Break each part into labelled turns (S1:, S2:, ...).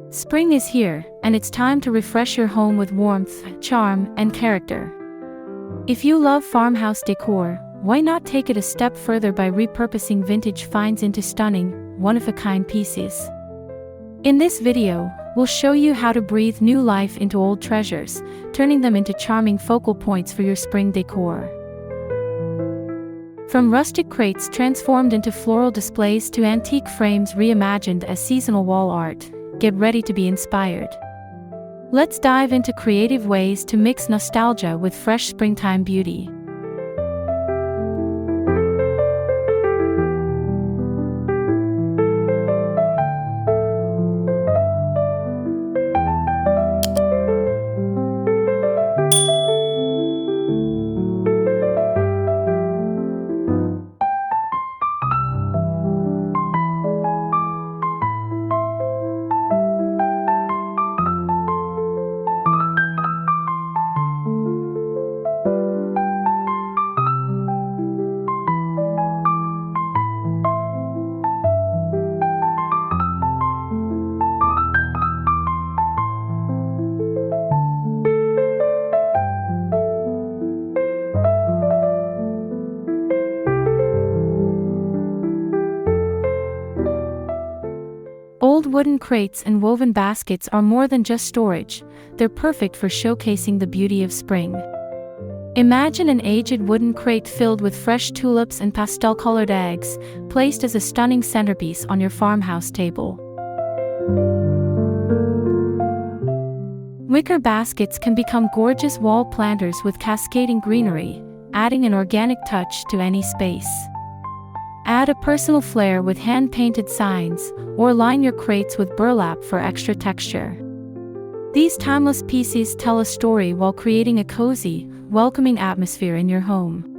S1: Spring is here, and it's time to refresh your home with warmth, charm, and character. If you love farmhouse decor, why not take it a step further by repurposing vintage finds into stunning, one-of-a-kind pieces? In this video, we'll show you how to breathe new life into old treasures, turning them into charming focal points for your spring decor. From rustic crates transformed into floral displays to antique frames reimagined as seasonal wall art, get ready to be inspired. Let's dive into creative ways to mix nostalgia with fresh springtime beauty. Old wooden crates and woven baskets are more than just storage, they're perfect for showcasing the beauty of spring. Imagine an aged wooden crate filled with fresh tulips and pastel-colored eggs, placed as a stunning centerpiece on your farmhouse table. Wicker baskets can become gorgeous wall planters with cascading greenery, adding an organic touch to any space. Add a personal flair with hand-painted signs, or line your crates with burlap for extra texture. These timeless pieces tell a story while creating a cozy, welcoming atmosphere in your home.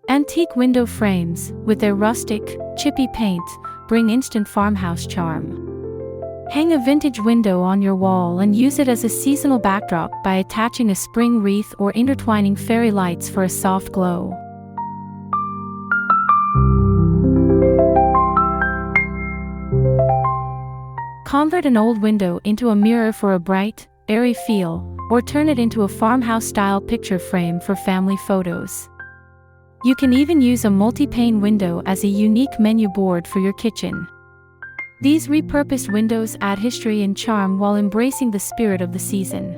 S1: Antique window frames, with their rustic, chippy paint, bring instant farmhouse charm. Hang a vintage window on your wall and use it as a seasonal backdrop by attaching a spring wreath or intertwining fairy lights for a soft glow. Convert an old window into a mirror for a bright, airy feel, or turn it into a farmhouse-style picture frame for family photos. You can even use a multi-pane window as a unique menu board for your kitchen. These repurposed windows add history and charm while embracing the spirit of the season.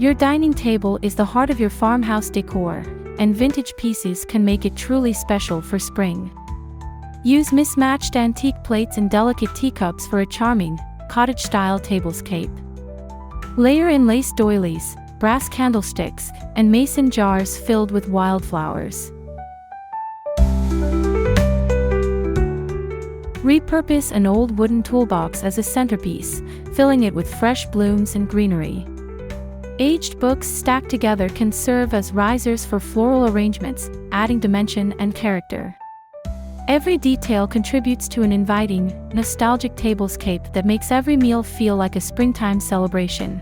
S1: Your dining table is the heart of your farmhouse decor, and vintage pieces can make it truly special for spring. Use mismatched antique plates and delicate teacups for a charming, cottage-style tablescape. Layer in lace doilies, brass candlesticks, and mason jars filled with wildflowers. Repurpose an old wooden toolbox as a centerpiece, filling it with fresh blooms and greenery. Aged books stacked together can serve as risers for floral arrangements, adding dimension and character. Every detail contributes to an inviting, nostalgic tablescape that makes every meal feel like a springtime celebration.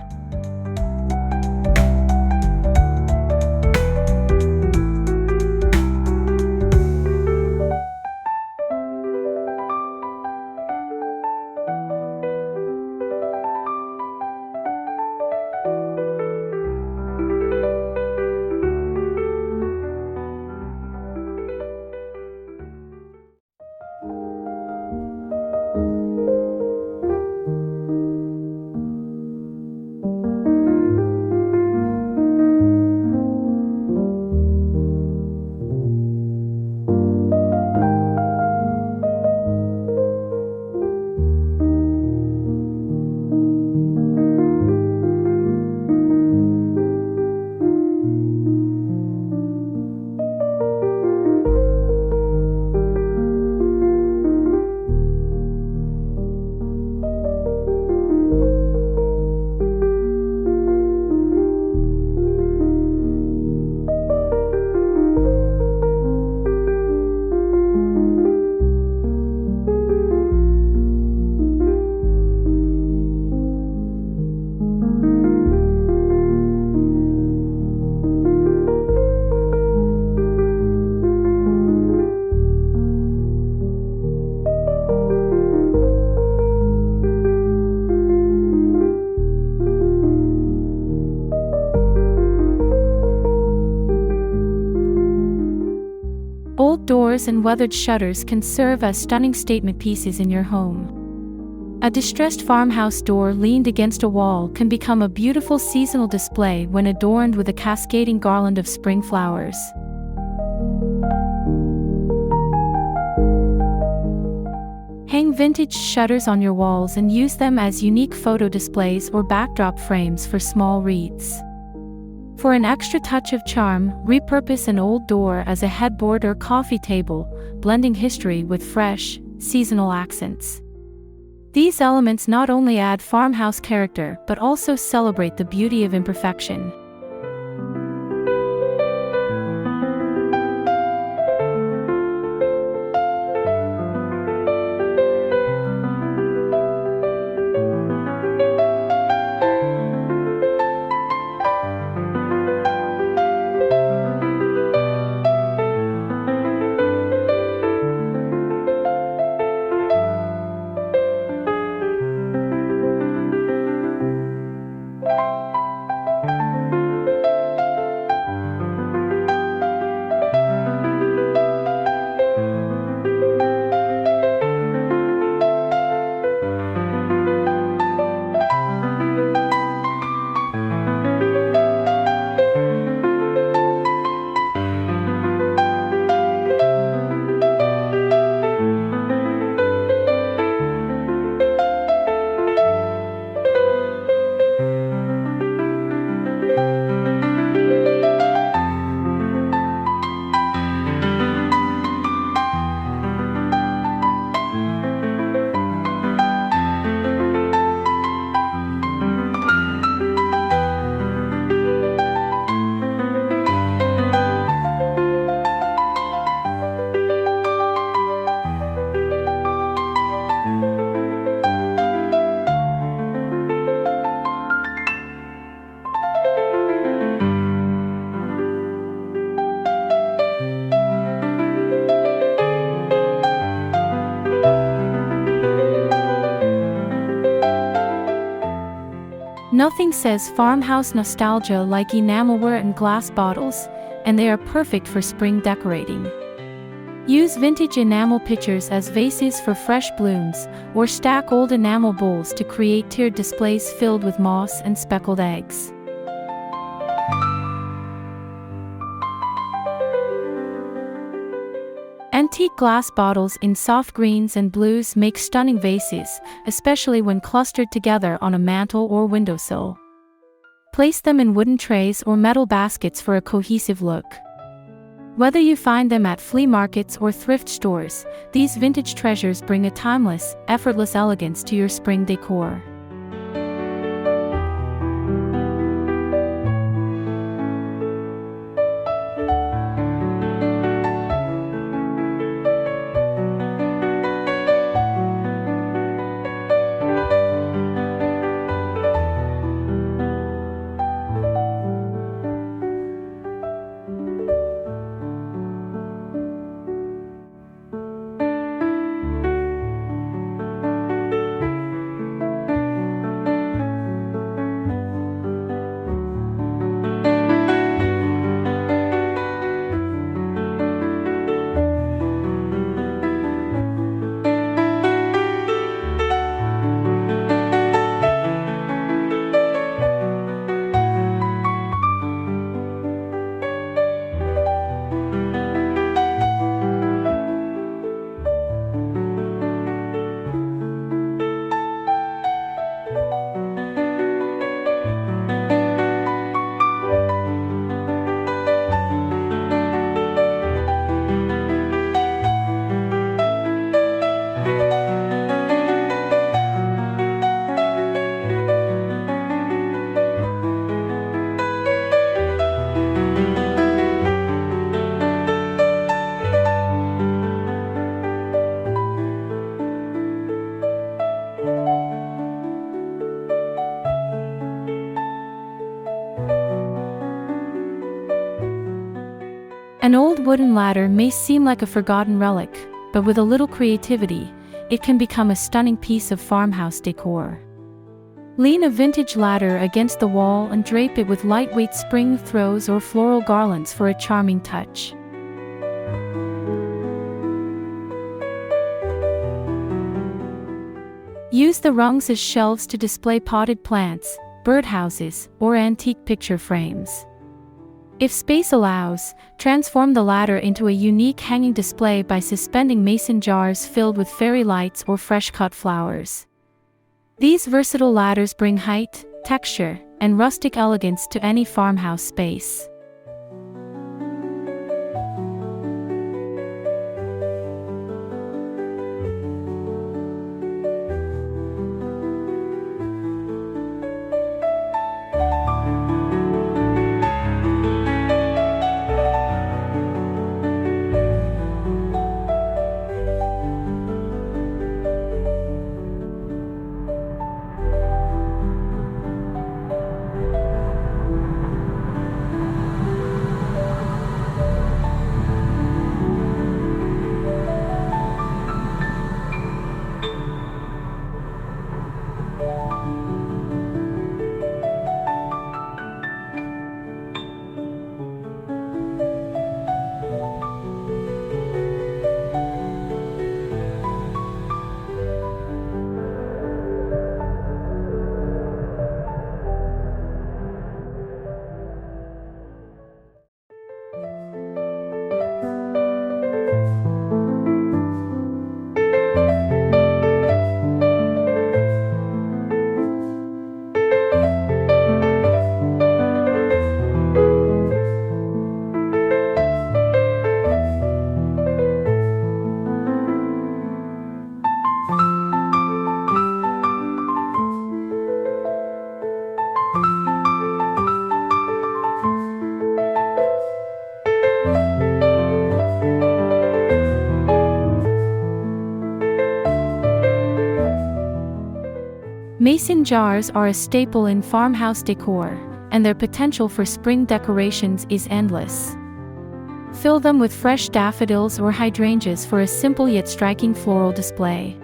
S1: Old doors and weathered shutters can serve as stunning statement pieces in your home. A distressed farmhouse door leaned against a wall can become a beautiful seasonal display when adorned with a cascading garland of spring flowers. Hang vintage shutters on your walls and use them as unique photo displays or backdrop frames for small wreaths. For an extra touch of charm, repurpose an old door as a headboard or coffee table, blending history with fresh, seasonal accents. These elements not only add farmhouse character but also celebrate the beauty of imperfection. Nothing says farmhouse nostalgia like enamelware and glass bottles, and they are perfect for spring decorating. Use vintage enamel pitchers as vases for fresh blooms, or stack old enamel bowls to create tiered displays filled with moss and speckled eggs. Unique glass bottles in soft greens and blues make stunning vases, especially when clustered together on a mantel or windowsill. Place them in wooden trays or metal baskets for a cohesive look. Whether you find them at flea markets or thrift stores, these vintage treasures bring a timeless, effortless elegance to your spring decor. An old wooden ladder may seem like a forgotten relic, but with a little creativity, it can become a stunning piece of farmhouse decor. Lean a vintage ladder against the wall and drape it with lightweight spring throws or floral garlands for a charming touch. Use the rungs as shelves to display potted plants, birdhouses, or antique picture frames. If space allows, transform the ladder into a unique hanging display by suspending mason jars filled with fairy lights or fresh-cut flowers. These versatile ladders bring height, texture, and rustic elegance to any farmhouse space. Mason jars are a staple in farmhouse decor, and their potential for spring decorations is endless. Fill them with fresh daffodils or hydrangeas for a simple yet striking floral display.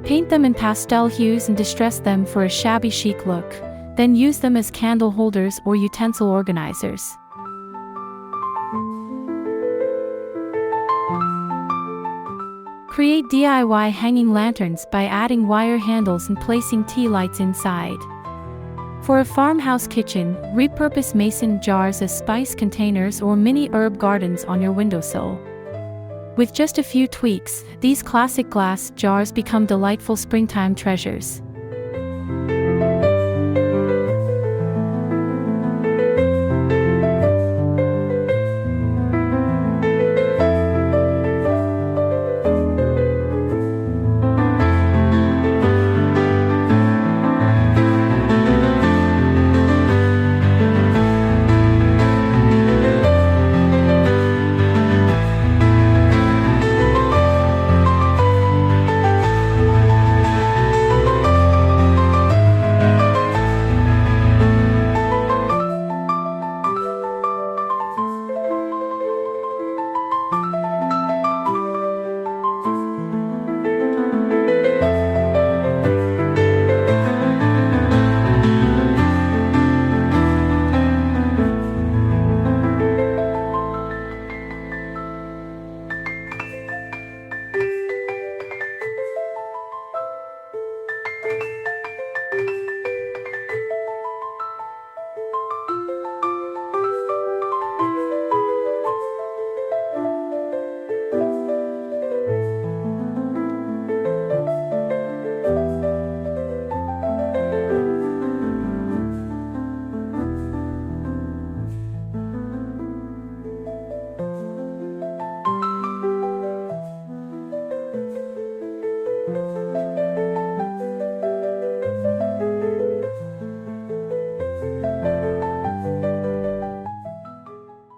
S1: Paint them in pastel hues and distress them for a shabby chic look, then use them as candle holders or utensil organizers. Create DIY hanging lanterns by adding wire handles and placing tea lights inside. For a farmhouse kitchen, repurpose mason jars as spice containers or mini herb gardens on your windowsill. With just a few tweaks, these classic glass jars become delightful springtime treasures.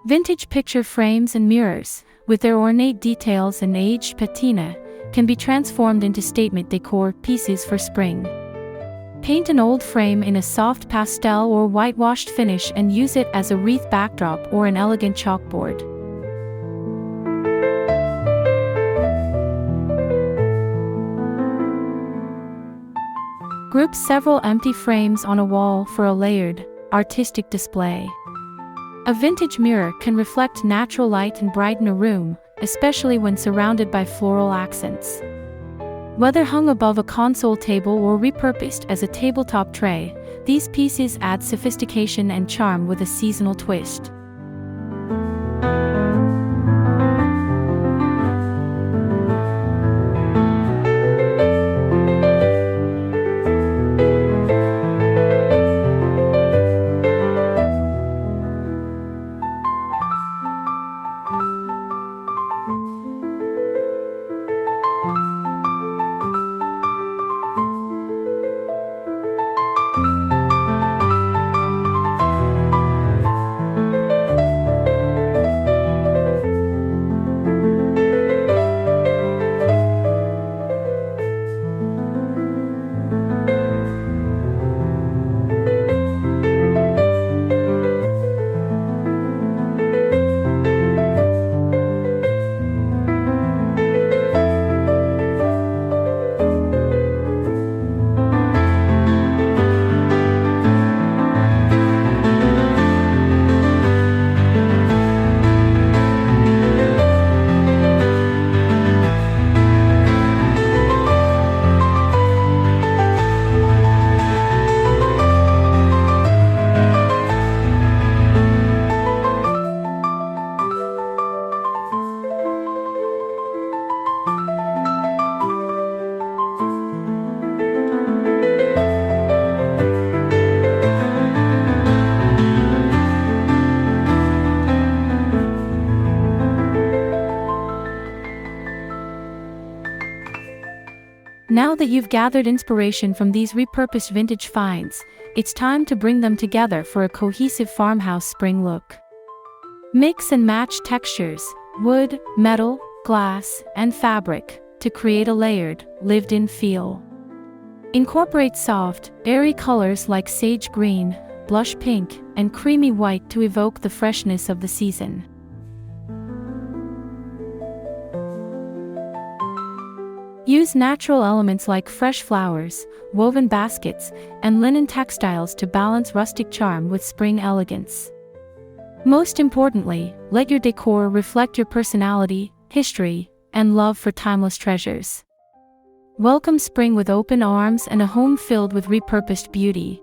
S1: Vintage picture frames and mirrors, with their ornate details and aged patina, can be transformed into statement decor pieces for spring. Paint an old frame in a soft pastel or whitewashed finish and use it as a wreath backdrop or an elegant chalkboard. Group several empty frames on a wall for a layered, artistic display. A vintage mirror can reflect natural light and brighten a room, especially when surrounded by floral accents. Whether hung above a console table or repurposed as a tabletop tray, these pieces add sophistication and charm with a seasonal twist. Now that you've gathered inspiration from these repurposed vintage finds, it's time to bring them together for a cohesive farmhouse spring look. Mix and match textures, wood, metal, glass, and fabric, to create a layered, lived-in feel. Incorporate soft, airy colors like sage green, blush pink, and creamy white to evoke the freshness of the season. Use natural elements like fresh flowers, woven baskets, and linen textiles to balance rustic charm with spring elegance. Most importantly, let your decor reflect your personality, history, and love for timeless treasures. Welcome spring with open arms and a home filled with repurposed beauty.